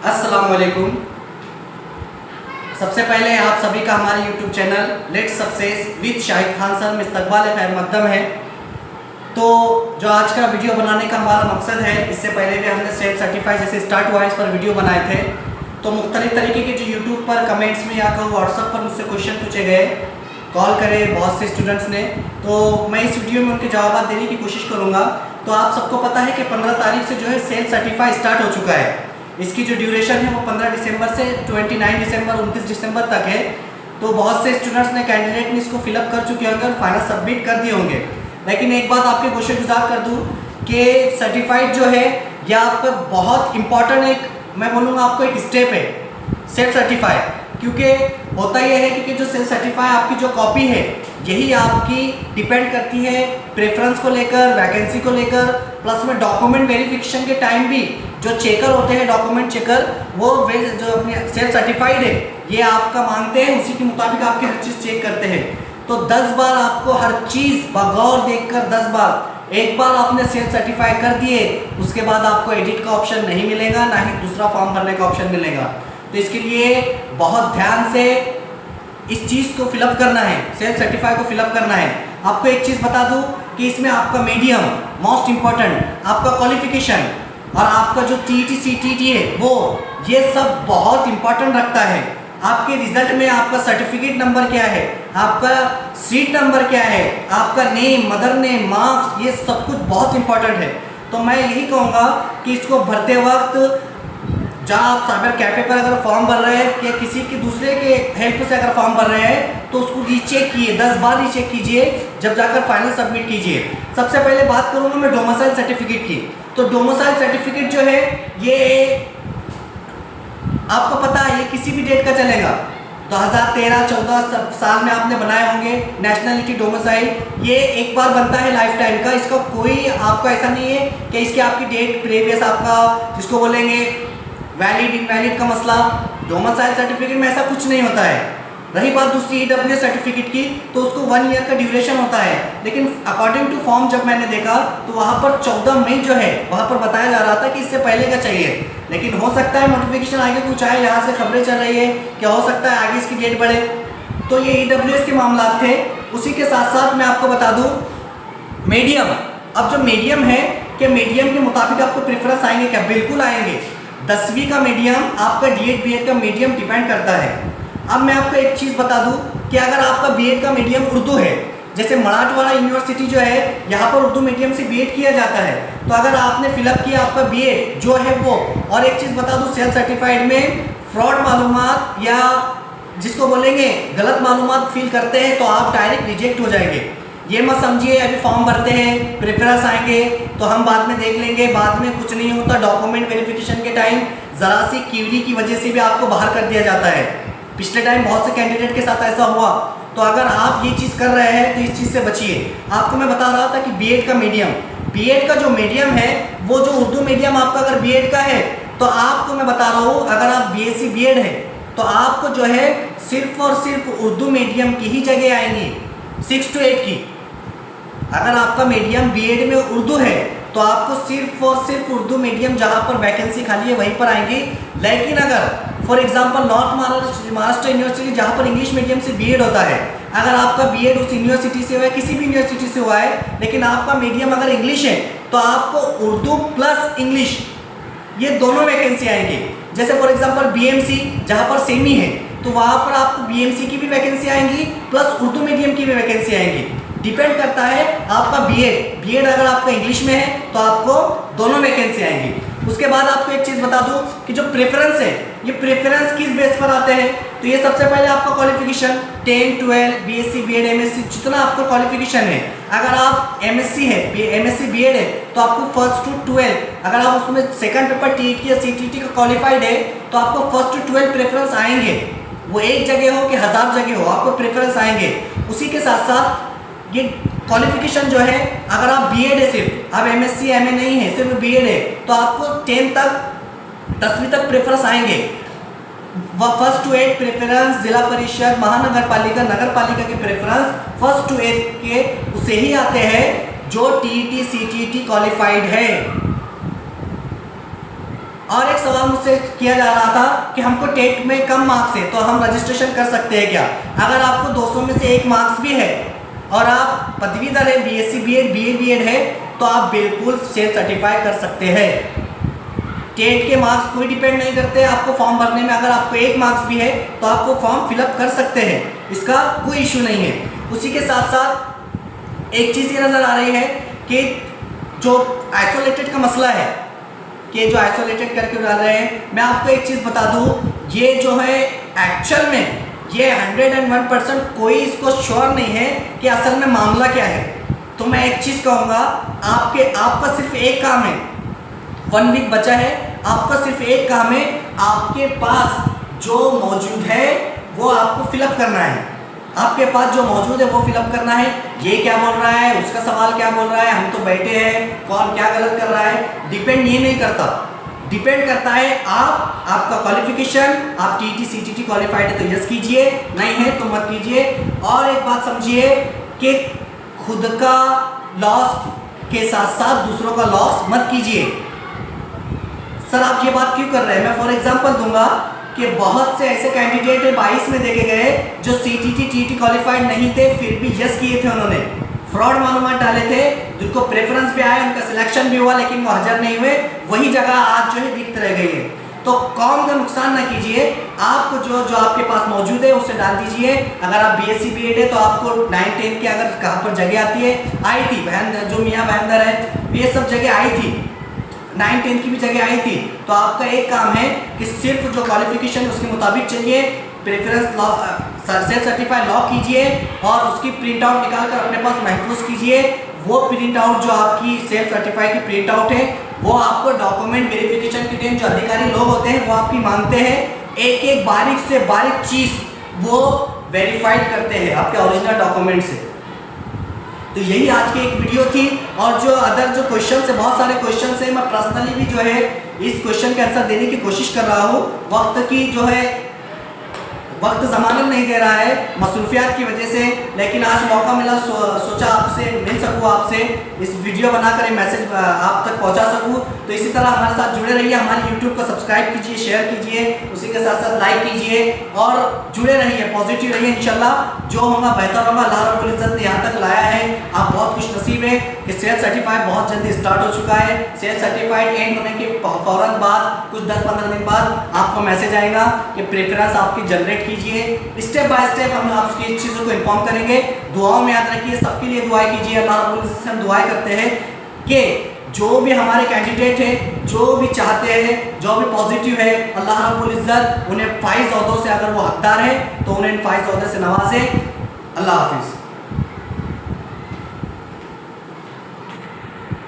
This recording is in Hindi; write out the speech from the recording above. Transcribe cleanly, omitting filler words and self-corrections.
अस्सलाम वालेकुम। सबसे पहले आप सभी का हमारे YouTube channel let's success with Shahid Khan sir में इस्तकबाल खैर मकदम है। तो जो आज का वीडियो बनाने का हमारा मकसद है, इससे पहले भी हमने सेल्फ सर्टिफाई जैसे स्टार्ट हुआ इस पर वीडियो बनाए थे। तो मुख्तलिफ तरीके के जो YouTube पर कमेंट्स में या कहूँ व्हाट्सअप पर मुझसे क्वेश्चन पूछे गए, कॉल करे बहुत से स्टूडेंट्स ने, तो मैं इस वीडियो में उनके जवाब देने की कोशिश करूँगा। तो आप सबको पता है कि 15 तारीख से जो है सेल्फ सर्टिफाई स्टार्ट हो चुका है। इसकी जो ड्यूरेशन है वो 15 दिसंबर से 29 दिसंबर 29 दिसंबर तक है। तो बहुत से स्टूडेंट्स ने कैंडिडेट ने इसको फिलअप कर चुके होंगे और फाइनल सबमिट कर दिए होंगे। लेकिन एक बात आपके गुज़ार कर दूं कि सर्टिफाइड जो है यह आपका बहुत इंपॉर्टेंट एक, मैं बोलूँगा आपको एक स्टेप है सेल्फ सर्टिफाई। क्योंकि होता यह है कि जो सेल्फ सर्टिफाई आपकी जो कॉपी है यही आपकी डिपेंड करती है प्रेफरेंस को लेकर, वैकेंसी को लेकर, प्लस में डॉक्यूमेंट वेरिफिकेशन के टाइम भी जो चेकर होते हैं डॉक्यूमेंट चेकर, वो जो अपने सेल्फ सर्टिफाइड है ये आपका मानते हैं, उसी के मुताबिक आपकी हर चीज़ चेक करते हैं। तो 10 बार आपको हर चीज़ बगौर देखकर 10 बार, एक बार आपने सेल्फ सर्टिफाई कर दिए उसके बाद आपको एडिट का ऑप्शन नहीं मिलेगा, ना ही दूसरा फॉर्म भरने का ऑप्शन मिलेगा। तो इसके लिए बहुत ध्यान से इस चीज़ को फिलअप करना है, सेल्फ सर्टिफाई को फिलअप करना है। आपको एक चीज़ बता दूं कि इसमें आपका मीडियम मोस्ट इम्पॉर्टेंट, आपका क्वालिफिकेशन और आपका जो TET CTET है वो, ये सब बहुत इम्पॉर्टेंट रखता है। आपके रिजल्ट में आपका सर्टिफिकेट नंबर क्या है, आपका सीट नंबर क्या है, आपका नेम, मदर नेम, मार्क्स, ये सब कुछ बहुत इम्पॉर्टेंट है। तो मैं यही कहूँगा कि इसको भरते वक्त जहाँ आप साइबर कैफ़े पर अगर फॉर्म भर रहे हैं या किसी के दूसरे के हेल्प से अगर फॉर्म भर रहे हैं तो उसको रीचेक कीजिए, 10 बार रीचेक कीजिए, जब जाकर फाइनल सबमिट कीजिए। सबसे पहले बात करूँगा मैं डोमिसाइल सर्टिफिकेट की। तो डोमिसाइल सर्टिफिकेट जो है ये आपको पता है ये किसी भी डेट का चलेगा। 2013-14 साल में आपने बनाए होंगे नेशनलिटी डोमिसाइल, ये एक बार बनता है लाइफ टाइम का। इसका कोई आपका ऐसा नहीं है कि इसकी आपकी डेट प्रीवियस आपका जिसको बोलेंगे वैलिड इनवैलिड का मसला, डोमिसाइल सर्टिफिकेट में ऐसा कुछ नहीं होता है। रही बात दूसरी EWS सर्टिफिकेट की, तो उसको 1 ईयर का ड्यूरेशन होता है। लेकिन अकॉर्डिंग टू फॉर्म जब मैंने देखा तो वहाँ पर 14 मई जो है वहाँ पर बताया जा रहा था कि इससे पहले का चाहिए। लेकिन हो सकता है नोटिफिकेशन आगे कुछ आए, यहाँ से खबरें चल रही है क्या हो सकता है आगे इसकी डेट बढ़े। तो ये EWS के मामला थे। उसी के साथ साथ मैं आपको बता दूँ मीडियम, अब जो मीडियम है कि मीडियम के मुताबिक आपको प्रेफरेंस आएंगे क्या, बिल्कुल आएंगे। 10वीं का मीडियम आपका D.Ed B.Ed का मीडियम डिपेंड करता है। अब मैं आपको एक चीज़ बता दूं कि अगर आपका B.Ed का मीडियम उर्दू है, जैसे मराठवाड़ा यूनिवर्सिटी जो है यहाँ पर उर्दू मीडियम से B.Ed किया जाता है, तो अगर आपने फिलअप किया आपका B.Ed जो है वो, और एक चीज़ बता दूं सेल्फ सर्टिफाइड में फ्रॉड मालूमात या जिसको बोलेंगे गलत मालूमात फिल करते हैं तो आप डायरेक्ट रिजेक्ट हो जाएंगे। ये मत समझिए अभी फॉर्म भरते हैं प्रेफरेंस आएंगे तो हम बाद में देख लेंगे, बाद में कुछ नहीं होता। डॉक्यूमेंट वेरिफिकेशन के टाइम ज़रा सी क्यूरी की वजह से भी आपको बाहर कर दिया जाता है। पिछले टाइम बहुत से कैंडिडेट के साथ ऐसा हुआ। तो अगर आप ये चीज़ कर रहे हैं तो इस चीज़ से बचिए। आपको मैं बता रहा था कि B.Ed का मीडियम, B.Ed का जो मीडियम है वो जो उर्दू मीडियम आपका अगर B.Ed का है तो आपको मैं बता रहा हूँ अगर आप BSc B.Ed है तो आपको जो है सिर्फ और सिर्फ उर्दू मीडियम की ही जगह आएंगी 6 to 8 की। अगर आपका मीडियम B.Ed में उर्दू है तो आपको सिर्फ और सिर्फ उर्दू मीडियम जहाँ पर वैकेंसी खाली है वहीं पर आएंगी। लेकिन अगर for example north Maharashtra university जहाँ पर इंग्लिश मीडियम से B.Ed होता है, अगर आपका B.Ed उस यूनिवर्सिटी से हुआ है, किसी भी यूनिवर्सिटी से हुआ है, लेकिन आपका मीडियम अगर इंग्लिश है तो आपको उर्दू प्लस इंग्लिश ये दोनों वैकेंसी आएंगी। जैसे फॉर एग्जाम्पल BMC जहाँ पर सेमी है तो वहाँ पर आपको BMC की भी वैकेंसी आएंगी प्लस उर्दू मीडियम की भी वैकेंसी आएंगी। डिपेंड करता है आपका B.Ed अगर आपका इंग्लिश में है तो आपको दोनों वैकेंसी आएंगी। उसके बाद आपको एक चीज़ बता दूं कि जो प्रेफरेंस है ये प्रेफरेंस किस बेस पर आते हैं, तो ये सबसे पहले आपका क्वालिफिकेशन 10, 12, BSc B.Ed MSc जितना आपका क्वालिफिकेशन है। अगर आप MSc है, MSc B.Ed है तो आपको 1st to 12, अगर आप उसमें सेकंड पेपर TET या CTET का क्वालिफाइड है तो आपको 1st to 12 प्रेफरेंस आएंगे। वो एक जगह हो कि 1000 जगह हो आपको प्रेफरेंस आएंगे। उसी के साथ साथ ये क्वालिफिकेशन जो है अगर आप B.Ed है, सिर्फ आप MSc MA नहीं है, सिर्फ B.Ed है तो आपको 10 तक 10वीं तक प्रेफरेंस आएंगे। 1st to 8 प्रेफरेंस जिला परिषद महानगर पालिका नगर पालिका के प्रेफरेंस 1st to 8 के उसे ही आते हैं जो TET CTET क्वालिफाइड है। और एक सवाल मुझसे किया जा रहा था कि हमको टेट में कम मार्क्स है तो हम रजिस्ट्रेशन कर सकते हैं क्या? अगर आपको 200 में से 1 मार्क्स भी है और आप पदवीधर है, बीएससी बीएड बीए है, तो आप बिल्कुल सेल्फ सर्टिफाई कर सकते हैं। टेट के मार्क्स कोई डिपेंड नहीं करते आपको फॉर्म भरने में। अगर आपको 1 मार्क्स भी है तो आपको फॉर्म फिलअप कर सकते हैं, इसका कोई इशू नहीं है। उसी के साथ साथ एक चीज़ ये नज़र आ रही है कि जो आइसोलेटेड का मसला है कि जो आइसोलेटेड करके डाल रहे हैं, मैं आपको एक चीज़ बता दूं, ये जो है एक्चुअल में ये 101% कोई इसको श्योर नहीं है कि असल में मामला क्या है। तो मैं एक चीज़ कहूँगा, आपका सिर्फ एक काम है, 1 वीक बचा है, आपका सिर्फ एक काम है, आपके पास जो मौजूद है वो आपको फिलअप करना है। आपके पास जो मौजूद है वो फिलअप करना है। ये क्या बोल रहा है, उसका सवाल क्या बोल रहा है, हम तो बैठे हैं, कौन क्या गलत कर रहा है, डिपेंड ये नहीं करता। डिपेंड करता है आपका क्वालिफिकेशन। आप टीटी सीटीटी क्वालिफाइड है तो यस कीजिए, नहीं है तो मत कीजिए। और एक बात समझिए कि खुद का लॉस के साथ साथ दूसरों का लॉस मत कीजिए। सर आप ये बात क्यों कर रहे हैं? मैं फॉर एग्जांपल दूंगा कि बहुत से ऐसे कैंडिडेट 22 में देखे गए जो सीटीटी टीटी क्वालिफाइड नहीं थे, फिर भी यस किए थे। उन्होंने फ्रॉड मालूमात डाले थे, जिनको प्रेफरेंस भी आया, उनका सिलेक्शन भी हुआ, लेकिन वो हाजिर नहीं हुए। वही जगह आज जो है रिक्त रह गई है। तो कौम का नुकसान ना कीजिए, आपको जो आपके पास मौजूद है उसे डाल दीजिए। अगर आप बीएससी बीएड है तो आपको 9-10 की अगर कहाँ पर जगह आती है, आई थी जो मियाँ बहनदर है, ये सब जगह आई थी, 9-10 की भी जगह आई थी। तो आपका एक काम है कि सिर्फ जो क्वालिफिकेशन उसके मुताबिक चलिए, preference law self certified law कीजिए और उसकी प्रिंट आउट निकाल कर अपने पास महफूज कीजिए। वो प्रिंट आउट जो आपकी सेल्फ सर्टिफाइड की प्रिंट आउट है, वो आपको डॉक्यूमेंट वेरिफिकेशन के टाइम जो अधिकारी लोग होते हैं वो आपकी मांगते हैं, एक एक बारीक से बारीक चीज़ वो वेरीफाइड करते हैं आपके ओरिजिनल डॉक्यूमेंट से। तो यही आज की एक वीडियो थी। और जो अदर जो क्वेश्चन है, बहुत सारे क्वेश्चन है, मैं पर्सनली भी जो है इस क्वेश्चन के आंसर देने की कोशिश कर रहा हूँ। वक्त ज़मानत नहीं दे रहा है मसरूफियात की वजह से, लेकिन आज मौका मिला, सोचा आपसे मिल सकूँ, आपसे इस वीडियो बनाकर मैसेज आप तक पहुंचा सकूँ। तो इसी तरह हमारे साथ जुड़े रहिए, हमारे यूट्यूब को सब्सक्राइब कीजिए, शेयर कीजिए, उसी के साथ साथ लाइक कीजिए और जुड़े रहिए, पॉजिटिव रहिए। इंशाल्लाह जो होगा बेहतर होगा। अल्लाह रब्बुल इज़्ज़त ने यहाँ तक लाया है, आप बहुत खुश नसीब है कि सेल्फ सर्टिफाइड बहुत जल्दी स्टार्ट हो चुका है। सेल्फ सर्टिफाइड एंड होने के फ़ौरन बाद कुछ 10-15 दिन बाद आपको मैसेज आएगा कि प्रेफरेंस आपकी जनरेट कीजिए। स्टेप बाय स्टेप हम आपकी इस चीज़ों को इन्फॉर्म करेंगे। दुआओं में याद रखिए, सबके लिए दुआएं कीजिए। अल्लाह रब्बुल इज़्ज़त से हम दुआएं करते हैं कि जो भी हमारे कैंडिडेट है, जो भी चाहते हैं, जो भी पॉजिटिव है, अल्लाह रब्बुल इज़्ज़त उन्हें फ़ाइज़ ओहदों से, अगर वो हकदार है तो उन्हें फ़ाइज़ ओहदे से नवाजे। अल्लाह हाफिज़।